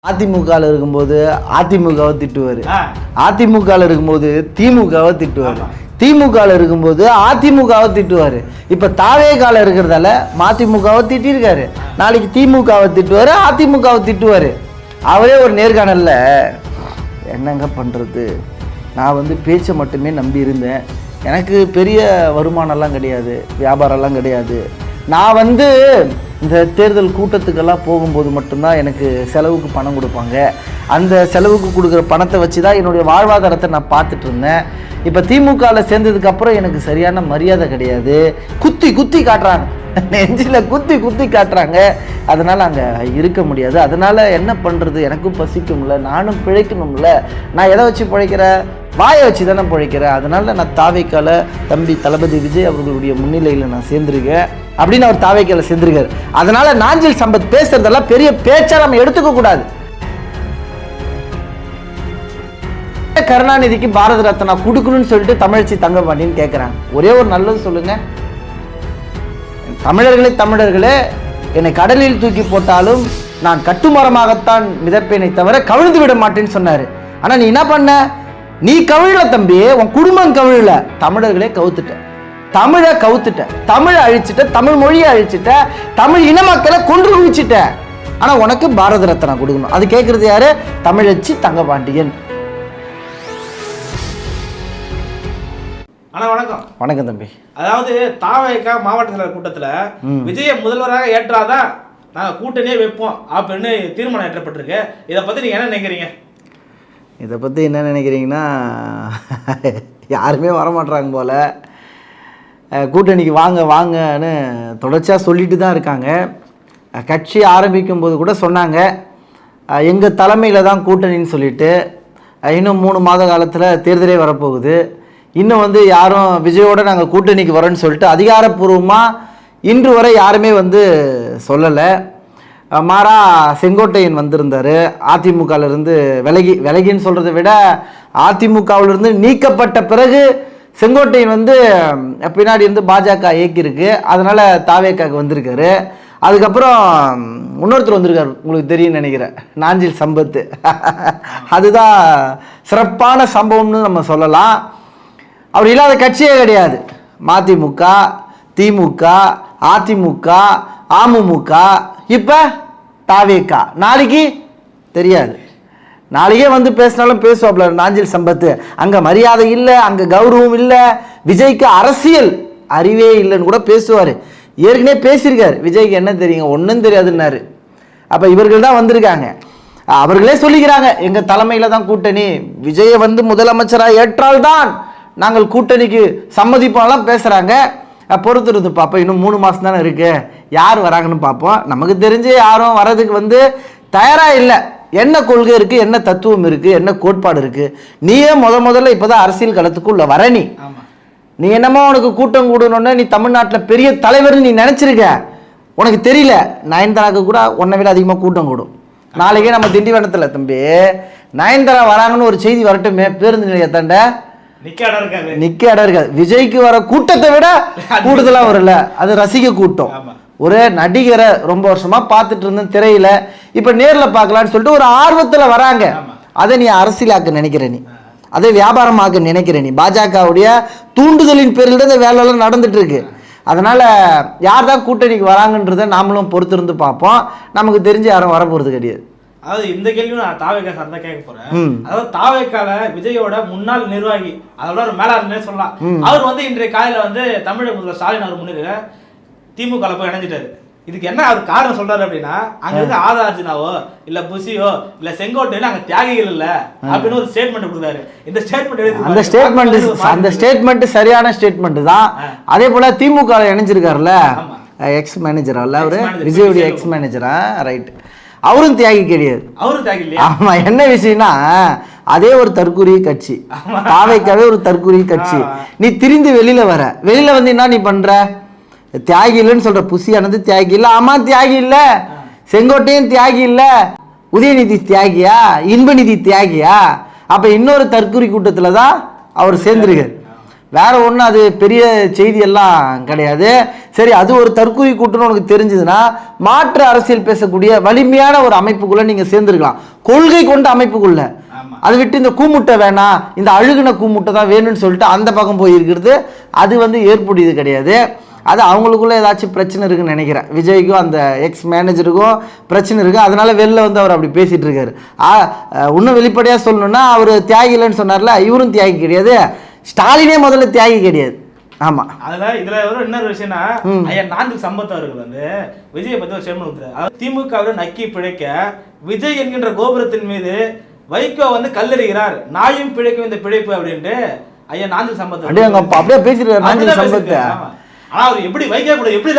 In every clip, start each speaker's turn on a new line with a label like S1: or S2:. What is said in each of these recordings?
S1: அதிமுகவில் இருக்கும்போது அதிமுகவை திட்டுவார், அதிமுகவில் இருக்கும்போது திமுகவை திட்டுவார், திமுகவில் இருக்கும்போது அதிமுகவை திட்டுவார். இப்போ தாவேகால இருக்கிறதால மதிமுகவை திட்டிருக்காரு, நாளைக்கு திமுகவை திட்டுவார், அதிமுகவை திட்டுவார். அவரே ஒரு நேர்காணலில் என்னங்க பண்ணுறது, நான் பேச்சை மட்டுமே நம்பி இருந்தேன், எனக்கு பெரிய வருமானம்லாம் கிடையாது, வியாபாரம்லாம் கிடையாது, நான் இந்த தேர்தல் கூட்டத்துக்கெல்லாம் போகும்போது மட்டும்தான் எனக்கு செலவுக்கு பணம் கொடுப்பாங்க, அந்த செலவுக்கு கொடுக்குற பணத்தை வச்சு தான் என்னுடைய வாழ்வாதாரத்தை நான் பார்த்துட்டு இருந்தேன். இப்போ திமுகவில் சேர்ந்ததுக்கப்புறம் எனக்கு சரியான மரியாதை கிடையாது, குத்தி குத்தி காட்டுறாங்க, நெஞ்சில் குத்தி குத்தி காட்டுறாங்க, அதனால் அங்கே இருக்க முடியாது, அதனால் என்ன பண்ணுறது, எனக்கும் பசிக்கும்ல, நானும் பிழைக்கணும்ல, நான் எதை வச்சு பிழைக்கிறேன், வாயை வச்சு தானே பிழைக்கிறேன், அதனால் நான் தாவேக்கால தம்பி தளபதி விஜய் அவர்களுடைய முன்னிலையில் நான் சேர்ந்துருக்கேன் அப்படின்னு அவர் தாவேக்கால சேர்ந்துருக்காரு. அதனால் நாஞ்சில் சம்பத் பேசுறதெல்லாம் பெரிய பேச்சா நம்ம எடுத்துக்க கூடாது. கருணாநிதிக்கு பாரத ரத்னா கொடுக்கணும்னு சொல்லிட்டு தமிழச்சி தங்கபாண்டியன் கேட்குறாங்க. ஒரே ஒரு நல்லது சொல்லுங்க, தமிழர்களே என்னை கடலில் தூக்கி போட்டாலும் நான் கட்டுமரமாகத்தான் மிதப்பேனை தவிர கவிழ்ந்து விட மாட்டேன்னு சொன்னாரு. ஆனா நீ என்ன பண்ண, நீ கவிழல தம்பி, உன் குடும்பம் கவிழல, தமிழர்களே கவுத்துட்ட, தமிழை கவுத்துட்ட, தமிழை அழிச்சிட்ட, தமிழ் மொழியை அழிச்சிட்ட, தமிழ் இன மக்களை கொன்று குவிச்சிட்ட. ஆனா உனக்கு பாரத ரத்னா கொடுக்கணும், அது கேட்கறது யாரு, தமிழச்சி தங்கபாண்டியன்.
S2: வணக்கம்.
S1: வணக்கம் தம்பி.
S2: அதாவது தாவேகா மாவட்ட செயலர் கூட்டத்தில் விஜய முதல்வராக ஏற்றாதான் நாங்கள் கூட்டணியே வைப்போம் அப்படின்னு தீர்மானம் ஏற்றப்பட்டிருக்கு. இதை பற்றி நீங்கள் என்ன நினைக்கிறீங்க?
S1: இதை பற்றி என்ன நினைக்கிறீங்கன்னா, யாருமே வரமாட்றாங்க போல், கூட்டணிக்கு வாங்க வாங்கன்னு தொடர்ச்சியாக சொல்லிட்டு தான் இருக்காங்க. கட்சி ஆரம்பிக்கும் போது கூட சொன்னாங்க எங்கள் தலைமையில் தான் கூட்டணின்னு சொல்லிட்டு. இன்னும் 3 மாத காலத்தில் தேர்தலே வரப்போகுது, இன்னும் யாரும் விஜயோடு நாங்கள் கூட்டணிக்கு வரோன்னு சொல்லிட்டு அதிகாரப்பூர்வமாக இன்று வரை யாருமே சொல்லலை. மாறா செங்கோட்டையன் வந்திருந்தார், அதிமுகவிலிருந்து விலகின்னு சொல்கிறத விட அதிமுகவிலிருந்து நீக்கப்பட்ட பிறகு செங்கோட்டையன் பின்னாடி பாஜக இயக்கியிருக்கு, அதனால் தாவேக்காக்கு வந்திருக்காரு. அதுக்கப்புறம் இன்னொருத்தர் வந்திருக்காரு, உங்களுக்கு தெரியும் நினைக்கிறேன், நாஞ்சில் சம்பத்து. அதுதான் சிறப்பான சம்பவம்னு நம்ம சொல்லலாம். அவர் இல்லாத கட்சியே கிடையாது. மதிமுக, திமுக, அதிமுக, அமமுக, இப்போ தாவேகா. நாளைக்கு தெரியாது, நாளைக்கே பேசினாலும் பேசுவாப்ல நாஞ்சில் சம்பத்து. அங்கே மரியாதை இல்லை, அங்கே கௌரவம் இல்லை, விஜய்க்கு அரசியல் அறிவே இல்லைன்னு கூட பேசுவார். ஏற்கனவே பேசியிருக்காரு, விஜய்க்கு என்ன தெரியுங்க, ஒன்றும் தெரியாதுன்னாரு. அப்போ இவர்கள் தான் வந்திருக்காங்க, அவர்களே சொல்லிக்கிறாங்க எங்கள் தலைமையில் தான் கூட்டணி, விஜயை முதலமைச்சராக ஏற்றால்தான் நாங்கள் கூட்டணிக்கு சம்மதிப்போம்லாம் பேசுகிறாங்க. பொறுத்திருந்து பார்ப்போம், இன்னும் 3 மாதம் தானே இருக்குது, யார் வராங்கன்னு பார்ப்போம். நமக்கு தெரிஞ்சு யாரும் வர்றதுக்கு தயாராக இல்லை. என்ன கொள்கை இருக்குது, என்ன தத்துவம் இருக்குது, என்ன கோட்பாடு இருக்குது, நீயே முதல்ல இப்போ தான் அரசியல் களத்துக்குள்ள வர, நீ என்னமோ உனக்கு கூட்டம் கூடணுன்னு நீ தமிழ்நாட்டில் பெரிய தலைவர்னு நீ நினச்சிருக்க, உனக்கு தெரியல. நயன்தாராவுக்கு கூட உன்னை விட அதிகமாக கூட்டம் கூடும். நாளைக்கே நம்ம திண்டிவனத்தில் தம்பி நயன்தாரா வராங்கன்னு ஒரு செய்தி வரட்டுமே, பேருந்து நிலையத்தாண்ட நிக்க இடம் இருக்காது. விஜய்க்கு வர கூட்டத்தை விட கூடுதலா வரல, அது ரசிக கூட்டம். ஒரு நடிகரை ரொம்ப வருஷமா பார்த்துட்டு இருந்தேன் திரையில, இப்ப நேர்ல பார்க்கலான்னு சொல்லிட்டு ஒரு ஆர்வத்துல வராங்க. அதை நீ அரசியலாக்க நினைக்கிற, நீ அதை வியாபாரமாக்க நினைக்கிற, நீ பாஜகவுடைய தூண்டுதலின் பேரில் தான் இந்த வேலையெல்லாம் நடந்துட்டு இருக்கு. அதனால யார் தான் கூட்டணிக்கு வராங்கன்றதை நாமளும் பொறுத்திருந்து பார்ப்போம். நமக்கு தெரிஞ்சு யாரும் வரப்போறது கிடையாது.
S2: அதாவது இந்த கேள்வி நான் தாவேகா சார் தான் கேட்க போறேன். அதாவது தாவேகால விஜயோட முன்னாள் நிர்வாகி, அதோட ஒரு மேலாளர்னே சொல்லலாம், அவர் இன்றைய காலையில தமிழக முதல்வர் ஸ்டாலின் அவர் முன்னிலையில திமுக போய் இணைஞ்சிட்டாரு. இதுக்கு என்ன அவர் காரணம் சொல்றாரு அப்படின்னா, அங்க ஆதா அர்ஜுனாவோ இல்ல புசியோ இல்ல செங்கோட்டையில அங்க தியாகிகள் இல்ல அப்படின்னு ஒரு ஸ்டேட்மெண்ட் கொடுத்தாரு. இந்த
S1: ஸ்டேட்மெண்ட் சரியான ஸ்டேட்மெண்ட் தான். அதே போல திமுக இணைஞ்சிருக்காருல்ல, எக்ஸ் மேனேஜரா இல்ல அவரு, விஜயோடைய எக்ஸ் மேனேஜரா, ரைட், அவரும் தியாகி கிடையாது. ஆமா, என்ன விஷயம்னா அதே ஒரு தற்கூரிய கட்சி, தாவேக்காவே ஒரு தற்கூரிய கட்சி. நீ திரிந்து வெளியில என்ன நீ பண்ற, தியாகி இல்லைன்னு சொல்ற, புசியானது தியாகி இல்ல, ஆமா தியாகி இல்ல, செங்கோட்டையும் தியாகி இல்ல, உதயநிதி தியாகியா, இன்பநிதி தியாகியா? அப்ப இன்னொரு தற்கூரி கூட்டத்துல தான் அவர் சேர்ந்திருக்காரு. வேற ஒன்றும் அது பெரிய செய்தியெல்லாம் கிடையாது. சரி, அது ஒரு தற்கொலை கூட்டுன்னு உனக்கு தெரிஞ்சதுன்னா மாற்று அரசியல் பேசக்கூடிய வலிமையான ஒரு அமைப்புக்குள்ள நீங்க சேர்ந்துருக்கலாம், கொள்கை கொண்ட அமைப்புக்குள்ள. அதை விட்டு இந்த கூமுட்டை வேணாம், இந்த அழுகுன கூமுட்டை தான் வேணும்னு சொல்லிட்டு அந்த பக்கம் போயிருக்கிறது அது வந்து ஏற்புடையது கிடையாது. அது அவங்களுக்குள்ள ஏதாச்சும் பிரச்சனை இருக்குன்னு நினைக்கிறேன். விஜய்க்கும் அந்த எக்ஸ் மேனேஜருக்கும் பிரச்சனை இருக்குது, அதனால வெளில வந்து அவர் அப்படி பேசிட்டு இருக்காரு. இன்னும் வெளிப்படையாக சொல்லணும்னா அவர் தியாகி இல்லைன்னு சொன்னார்ல, இவரும் தியாகி கிடையாது, ஸ்டாலினே முதல்ல தியாகி கிடையாது. ஆமா,
S2: அதுல இதுல ஒரு இன்னொரு விஷயம்னா, ஐயா நான்கு சம்பத் அவர்கள் வந்து விஜயை பத்தி ஒரு ஸ்டேட்மெண்ட் கொடுத்தாரு. திமுகவை நக்கி பிழைக்க விஜய் என்கின்ற கோபுரத்தின் மீது வைகோ வந்து கல்லெறிகிறார், நாயும் பிழைக்கும் இந்த பிழைப்பு அப்படின்ட்டு ஐயா நான்கு சம்பத்
S1: அப்படியே பேசிருக்காரு. நான்கு சம்பத்
S2: ஆனா அவர் எப்படி வைகோ கூட எப்படி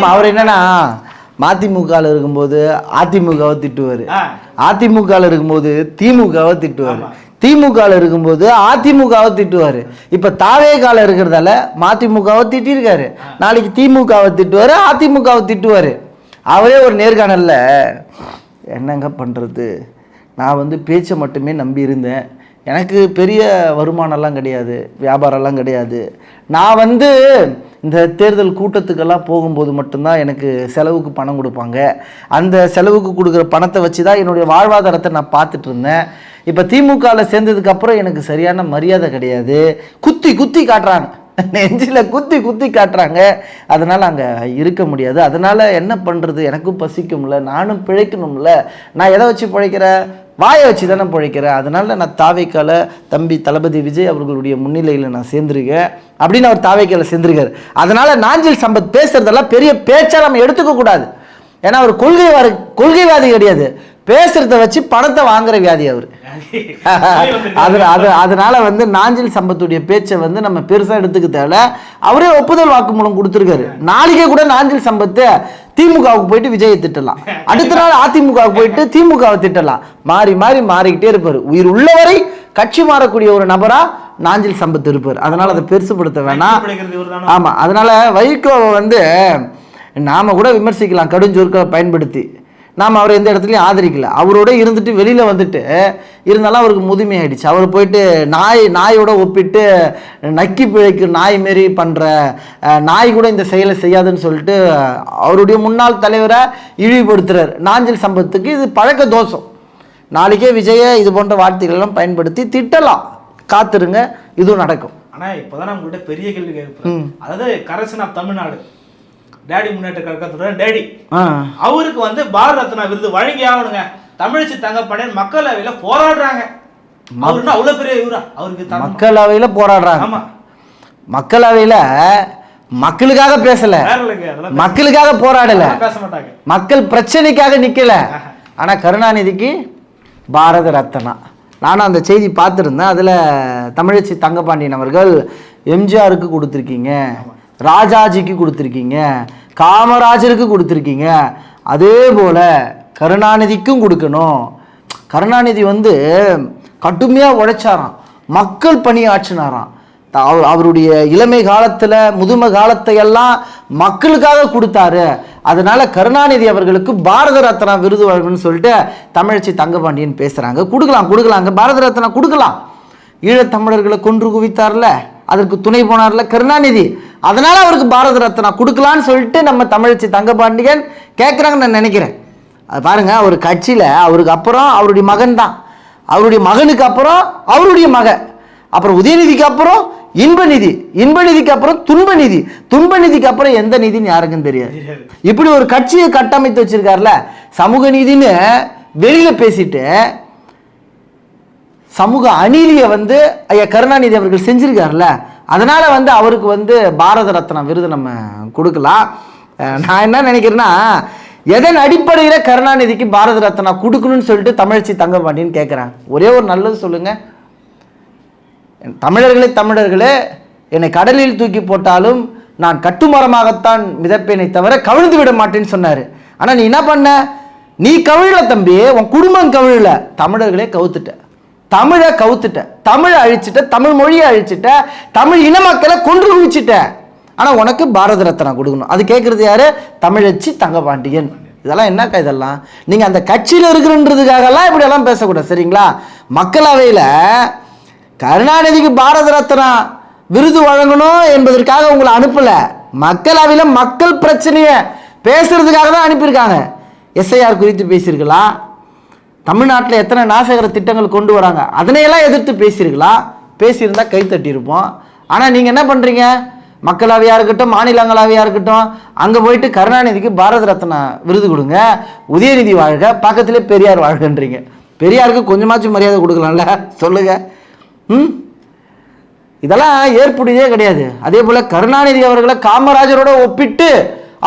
S1: அவர் என்னன்னா மதிமுகவில் இருக்கும்போது அதிமுகவை திட்டுவாரு, அதிமுகவில் இருக்கும்போது திமுகவை திட்டுவாரு, திமுகவில் இருக்கும்போது அதிமுகவை திட்டுவார். இப்போ தாவேகால இருக்கிறதால மதிமுகவை திட்டிருக்காரு, நாளைக்கு திமுகவை திட்டுவார், அதிமுகவை திட்டுவார். அவரே ஒரு நேர்காணல்ல என்னங்க பண்ணுறது, நான் வந்து பேச்சை மட்டுமே நம்பி இருந்தேன், எனக்கு பெரிய வருமானம்லாம் கிடையாது, வியாபாரம்லாம் கிடையாது, நான் வந்து இந்த தேர்தல் கூட்டத்துக்கெல்லாம் போகும்போது மட்டும்தான் எனக்கு செலவுக்கு பணம் கொடுப்பாங்க, அந்த செலவுக்கு கொடுக்குற பணத்தை வச்சு தான் என்னுடைய வாழ்வாதாரத்தை நான் பார்த்துட்டு இருந்தேன். இப்போ திமுகவில் சேர்ந்ததுக்கப்புறம் எனக்கு சரியான மரியாதை கிடையாது, குத்தி குத்தி காட்டுறாங்க, நெஞ்சில் குத்தி குத்தி காட்டுறாங்க, அதனால் அங்கே இருக்க முடியாது, அதனால் என்ன பண்ணுறது, எனக்கும் பசிக்கும்ல, நானும் பிழைக்கணும்ல, நான் எதை வச்சு பிழைக்கிறேன், வாயை வச்சு தானே பிழைக்கிறேன், அதனால் நான் தாவேக்கால தம்பி தளபதி விஜய் அவர்களுடைய முன்னிலையில் நான் சேர்ந்துருக்கேன் அப்படின்னு அவர் தாவேக்கால சேர்ந்துருக்காரு. அதனால் நாஞ்சில் சம்பத் பேசுறதெல்லாம் பெரிய பேச்சாக நம்ம எடுத்துக்க கூடாது, ஏன்னா அவர் கொள்கைவாதி கிடையாது, பேசுறத வச்சு பணத்தை வாங்குற வியாதி அவர். அதனால வந்து நாஞ்சில் சம்பத்துடைய பேச்சை வந்து நம்ம பெருசா எடுத்துக்க தேவையில்ல, அவரே ஒப்புதல் வாக்குமூலம் கொடுத்துருக்காரு. நாளைக்கே கூட நாஞ்சில் சம்பத்து திமுகவுக்கு போயிட்டு விஜயை திட்டலாம், அடுத்த நாள் அதிமுகவுக்கு போயிட்டு திமுகவை திட்டலாம், மாறி மாறி மாறிக்கிட்டே இருப்பாரு. உயிர் உள்ளவரை கட்சி மாறக்கூடிய ஒரு நபரா நாஞ்சில் சம்பத் இருப்பார், அதனால அதை பெருசுபடுத்த வேணாம். ஆமா, அதனால வைகோவை வந்து நாம கூட விமர்சிக்கலாம், கடுஞ்சொற்களை பயன்படுத்தி, நாம் அவரை எந்த இடத்துலையும் ஆதரிக்கல, அவரோட இருந்துட்டு வெளியில் வந்துட்டு இருந்தாலும் அவருக்கு முதுமை ஆயிடுச்சு, அவர் போயிட்டு நாயோட ஒப்பிட்டு நக்கி பிழைக்கு நாய் மாரி பண்ணுற நாய் கூட இந்த செயலை செய்யாதுன்னு சொல்லிட்டு அவருடைய முன்னாள் தலைவரை இழிவுபடுத்துறார். நாஞ்சில் சம்பத்துக்கு இது பழக்க தோஷம், நாளைக்கே விஜயை இது போன்ற வார்த்தைகளெல்லாம் பயன்படுத்தி திட்டலாம், காத்துருங்க, இதுவும் நடக்கும்.
S2: ஆனால் இப்போதான் நம்மகிட்ட பெரிய கேள்வி கேட்பேன், அதாவது கரசன் ஆஃப் தமிழ்நாடு டேடி முன்னேற்ற கழகத்துடன் டேடி அவருக்கு வந்து பாரத ரத்னா விருது வழங்கி ஆகணுங்க, தமிழிசை தங்கப்பாண்டியன் மக்களவையில போராடுறாங்க, அவருன்னா அவ்வளவு பெரிய இவரா அவருக்கு
S1: மக்களவையில போராடுறாங்க. ஆமா, மக்களவையில மக்களுக்காக பேசல, மக்களுக்காக போராடல,
S2: பேச மாட்டாங்க,
S1: மக்கள் பிரச்சனைக்காக நிக்கல. ஆனா கருணாநிதிக்கு பாரத ரத்னா, நானும் அந்த செய்தி பார்த்துருந்தேன், அதுல தமிழிசை தங்கப்பாண்டியன் அவர்கள் எம்ஜிஆருக்கு கொடுத்துருக்கீங்க, ராஜாஜிக்கு கொடுத்துருக்கீங்க, காமராஜருக்கு கொடுத்துருக்கீங்க, அதே போல் கருணாநிதிக்கும் கொடுக்கணும். கருணாநிதி வந்து கடுமையாக உழைச்சாராம், மக்கள் பணியாற்றினாராம், அவருடைய இளமை காலத்தில் முதுமை காலத்தையெல்லாம் மக்களுக்காக கொடுத்தாரு, அதனால கருணாநிதி அவர்களுக்கு பாரத ரத்னா விருது வழங்கணும்னு சொல்லிட்டு தமிழிசை தங்கப்பாண்டியன் பேசுகிறாங்க. கொடுக்கலாங்க, பாரத ரத்னா கொடுக்கலாம். ஈழத்தமிழர்களை கொன்று குவித்தார்ல, அதற்கு துணை போனார்ல கருணாநிதி, அதனால அவருக்கு பாரத ரத்னா கொடுக்கலான்னு சொல்லிட்டு நம்ம தமிழிசை தங்கப்பாண்டியன் கேட்குறாங்கன்னு நான் நினைக்கிறேன். அது பாருங்க, ஒரு கட்சியில் அவருக்கு அப்புறம் அவருடைய மகன் தான், அவருடைய மகனுக்கு அப்புறம் அவருடைய மகன், அப்புறம் உதயநிதிக்கு அப்புறம் இன்பநிதி, இன்பநிதிக்கு அப்புறம் துன்பநிதி, துன்பநிதிக்கு அப்புறம் எந்த நிதின்னு யாருக்கும் தெரியாது. இப்படி ஒரு கட்சியை கட்டமைத்து வச்சிருக்காருல, சமூக நீதின்னு வெளியில பேசிட்டு சமூக அநீதியை வந்து ஐயா கருணாநிதி அவர்கள் செஞ்சிருக்காருல்ல, அதனால வந்து அவருக்கு வந்து பாரத ரத்னா விருது நம்ம கொடுக்கலாம். நான் என்ன நினைக்கிறேன்னா, எதன் அடிப்படையில் கருணாநிதிக்கு பாரத ரத்னா கொடுக்கணும்னு சொல்லிட்டு தமிழிசை தங்கப்பாண்டியன் கேட்குறாங்க. ஒரே ஒரு நல்லது சொல்லுங்க, தமிழர்களே என்னை கடலில் தூக்கி போட்டாலும் நான் கட்டுமரமாகத்தான் மிதப்பேனை தவிர கவிழ்ந்து விட மாட்டேன்னு சொன்னார். ஆனால் நீ என்ன பண்ண, நீ கவிழல தம்பி, உன் குடும்பம் கவிழல, தமிழர்களே கவுத்துட்ட, தமிழை கவுத்துட்ட, தமிழை அழிச்சிட்ட, தமிழ் மொழியை அழிச்சிட்ட, தமிழ் இன மக்களை கொன்று குவிச்சிட்ட, ஆனால் உனக்கு பாரத ரத்னா கொடுக்கணும். அது கேட்குறது யாரு, தமிழச்சி தங்கப்பாண்டியன். இதெல்லாம் என்னக்கா இதெல்லாம், நீங்கள் அந்த கட்சியில் இருக்கிறன்றதுக்காகலாம் இப்படியெல்லாம் பேசக்கூடாது, சரிங்களா? மக்களவையில் கருணாநிதிக்கு பாரத ரத்னா விருது வழங்கணும் என்பதற்காக உங்களை அனுப்பல, மக்களவையில் மக்கள் பிரச்சனையை பேசுறதுக்காக தான் அனுப்பியிருக்காங்க. எஸ்ஐஆர் குறித்து பேசியிருக்கலாம், தமிழ்நாட்டில் எத்தனை நாசகர திட்டங்கள் கொண்டு வராங்க அதனையெல்லாம் எதிர்த்து பேசியிருக்கலாம், பேசியிருந்தா கை தட்டியிருப்போம். ஆனால் நீங்கள் என்ன பண்ணுறீங்க, மக்களவையாக இருக்கட்டும் மாநிலங்களவையாக இருக்கட்டும் அங்கே போயிட்டு கருணாநிதிக்கு பாரத ரத்னா விருது கொடுங்க, உதயநிதி வாழ்க, பக்கத்திலே பெரியார் வாழ்கன்றீங்க. பெரியாருக்கு கொஞ்சமாச்சும் மரியாதை கொடுக்கலாம்ல, சொல்லுங்க. இதெல்லாம் ஏற்புடையதே கிடையாது. அதே போல் கருணாநிதி அவர்களை காமராஜரோட ஒப்பிட்டு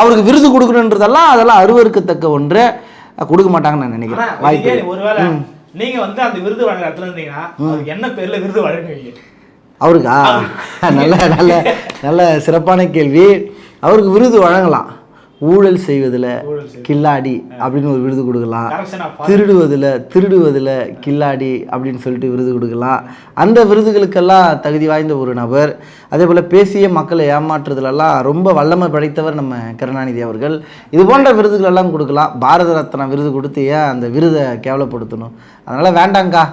S1: அவருக்கு விருது கொடுக்கணுன்றதெல்லாம் அதெல்லாம் அருவருக்கத்தக்க ஒன்று, கொடுக்க மாட்டாங்கன்னு நான் நினைக்கிறேன். வாய்ப்பு
S2: ஒருவேளை நீங்க வந்து அந்த விருது வழங்குற இடத்துல இருந்தீங்கன்னா என்ன பேர்ல விருது வழங்குவீங்க
S1: அவருக்கா? நல்ல நல்ல நல்ல சிறப்பான கேள்வி. அவருக்கு விருது வழங்கலாம், ஊழல் செய்வதில் கில்லாடி அப்படின்னு ஒரு விருது கொடுக்கலாம், திருடுவதில் கில்லாடி அப்படின்னு சொல்லிட்டு விருது கொடுக்கலாம். அந்த விருதுகளுக்கெல்லாம் தகுதி வாய்ந்த ஒரு நபர். அதே போல் பேசிய மக்களை ஏமாற்றுறதுலெல்லாம் ரொம்ப வல்லமை படைத்தவர் நம்ம கருணாநிதி அவர்கள். இது போன்ற விருதுகளெல்லாம் கொடுக்கலாம். பாரத ரத்னா விருது கொடுத்து ஏன் அந்த விருதை கேவலப்படுத்தணும்? அதனால் வேண்டாங்க்கா.